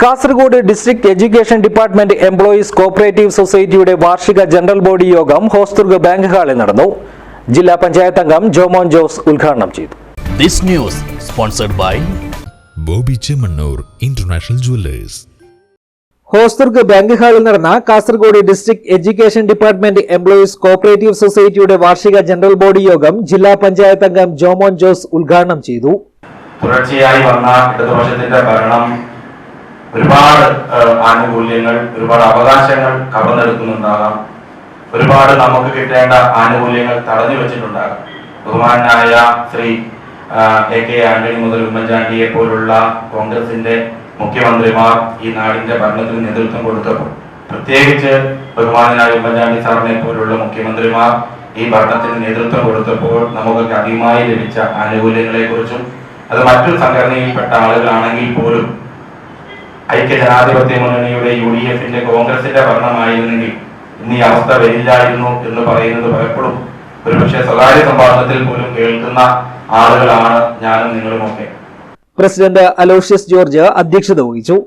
Kasaragod district education department employees cooperative സൊസൈറ്റിയുടെ വാർഷിക general body യോഗം ഹോസ്ദുർഗ് ബാങ്ക് ഹാളിൽ നടന്നു. ജില്ലാ പഞ്ചായത്ത് അംഗം ജോമോൻ ജോസ് ഉദ്ഘാടനം ചെയ്തു. This news sponsored by Bobby Chemmanur international jewellers. Hosdurg bank ഹാളിൽ നടന്ന Kasaragod district education department employees cooperative സൊസൈറ്റിയുടെ വാർഷിക ജനറൽ ബോഡി യോഗം ജില്ലാ പഞ്ചായത്ത് അംഗം ജോമോൻ ജോസ് ഉദ്ഘാടനം ചെയ്തു. തുടർച്ചയായി വന്ന ഇടതുപക്ഷത്തിന്റെ ഭരണം ഒരുപാട് ആനുകൂല്യങ്ങൾ, ഒരുപാട് അവകാശങ്ങൾ കവർന്നെടുക്കുന്നുണ്ടാകാം. ഒരുപാട് നമുക്ക് കിട്ടേണ്ട ആനുകൂല്യങ്ങൾ തടഞ്ഞു വെച്ചിട്ടുണ്ടാകാം. ബഹുമാനായ ശ്രീ AK ആന്റണി മുതൽ ഉമ്മൻചാണ്ടിയെ പോലുള്ള കോൺഗ്രസിന്റെ മുഖ്യമന്ത്രിമാർ ഈ നാടിന്റെ ഭരണത്തിന് നേതൃത്വം കൊടുത്തപ്പോൾ, പ്രത്യേകിച്ച് ബഹുമാനായ ഉമ്മൻചാണ്ടി സാറിനെ പോലുള്ള മുഖ്യമന്ത്രിമാർ ഈ ഭരണത്തിന് നേതൃത്വം കൊടുത്തപ്പോൾ നമുക്കൊക്കെ അധികമായി ലഭിച്ച ആനുകൂല്യങ്ങളെ കുറിച്ചും, അത് മറ്റൊരു സംഘടനയിൽപ്പെട്ട ആളുകളാണെങ്കിൽ പോലും ഐക്യജനാധിപത്യ മുന്നണിയുടെ UDFന്റെ കോൺഗ്രസിന്റെ ഭരണമായിരുന്നെങ്കിൽ ഇന്ന് ഈ അവസ്ഥ വരില്ലായിരുന്നു എന്ന് പറയുന്നത് പലപ്പോഴും ഒരുപക്ഷെ സ്വകാര്യ സംഭാഷണത്തിൽ പോലും കേൾക്കുന്ന ആളുകളാണ് ഞാനും നിങ്ങളുമൊക്കെ. പ്രസിഡന്റ് അലോഷ്യസ് ജോർജ് അധ്യക്ഷത വഹിച്ചു.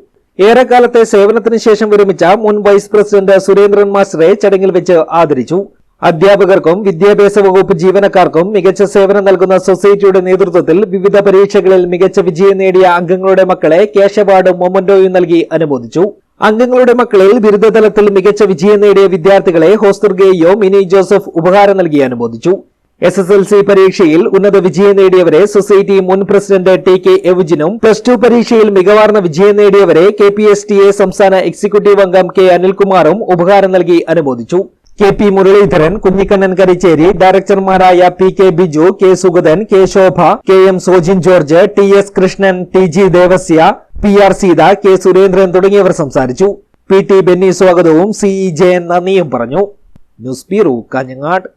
ഏറെക്കാലത്തെ സേവനത്തിന് ശേഷം വിരമിച്ച മുൻ വൈസ് പ്രസിഡന്റ് സുരേന്ദ്രൻ മാസ്റ്ററെ ചടങ്ങിൽ വെച്ച് ആദരിച്ചു. അധ്യാപകർക്കും വിദ്യാഭ്യാസ വകുപ്പ് ജീവനക്കാർക്കും മികച്ച സേവനം നൽകുന്ന സൊസൈറ്റിയുടെ നേതൃത്വത്തിൽ വിവിധ പരീക്ഷകളിൽ മികച്ച വിജയം നേടിയ അംഗങ്ങളുടെ മക്കളെ ക്യാഷ് അവാർഡും മൊമന്റോയും നൽകി അനുമോദിച്ചു. അംഗങ്ങളുടെ മക്കളിൽ ബിരുദതലത്തിൽ മികച്ച വിജയം നേടിയ വിദ്യാർത്ഥികളെ ഹോസ്ദുർഗ് AO മിനി ജോസഫ് ഉപഹാരം നൽകി അനുമോദിച്ചു. SSLC പരീക്ഷയിൽ ഉന്നത വിജയം നേടിയവരെ സൊസൈറ്റി മുൻ പ്രസിഡന്റ് TK എവുജിനും, +2 പരീക്ഷയിൽ മികവാർന്ന വിജയം നേടിയവരെ KPSTA സംസ്ഥാന എക്സിക്യൂട്ടീവ് അംഗം K അനിൽകുമാറും ഉപഹാരം നൽകി അനുമോദിച്ചു. KP മുരളീധരൻ, കുഞ്ഞിക്കണ്ണൻ കരിച്ചേരി, ഡയറക്ടർമാരായ PK Biju, K Sugathan, K Shobha, KM Sojin George, TS Krishnan, TG Devasia, PR Seetha, K Surendran തുടങ്ങിയവർ സംസാരിച്ചു. PT ബെന്നി സ്വാഗതവും CE ജയൻ നന്ദിയും പറഞ്ഞു. News bureau, Kanhangad.